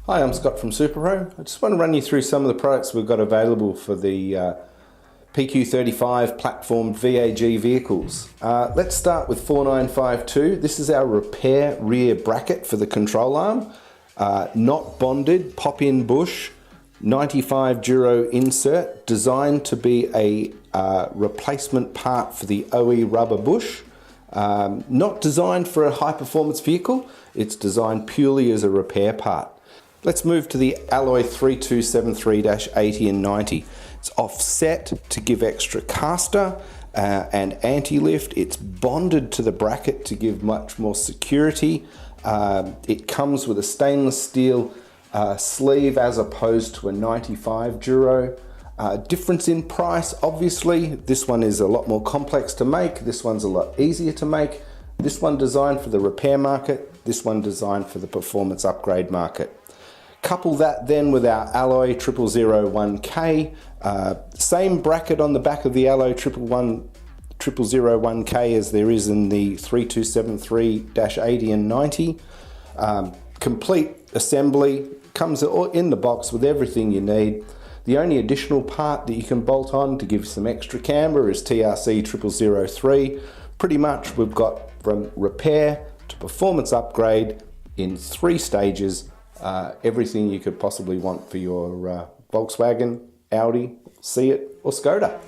Hi, I'm Scott from SuperPro. I just want to run you through some of the products we've got available for the PQ35 platformed VAG vehicles. Let's start with 4952. This is our repair rear bracket for the control arm. Not bonded, pop-in bush, 95 Duro insert, designed to be a replacement part for the OE rubber bush. Not designed for a high-performance vehicle, it's designed purely as a repair part. Let's move to the ALOY0001K and 90. It's offset to give extra caster and anti-lift. It's bonded to the bracket to give much more security. It comes with a stainless steel sleeve as opposed to a 95 Duro. Difference in price, obviously. This one is a lot more complex to make. This one's a lot easier to make. This one designed for the repair market. This one designed for the performance upgrade market. Couple that then with our ALOY0001K. Same bracket on the back of the ALOY0001K as there is in the 3273-80 and 90. Complete assembly, comes in the box with everything you need. The only additional part that you can bolt on to give some extra camber is TRC 0003. Pretty much we've got from repair to performance upgrade in 3 stages. Everything you could possibly want for your Volkswagen, Audi, Seat or Skoda.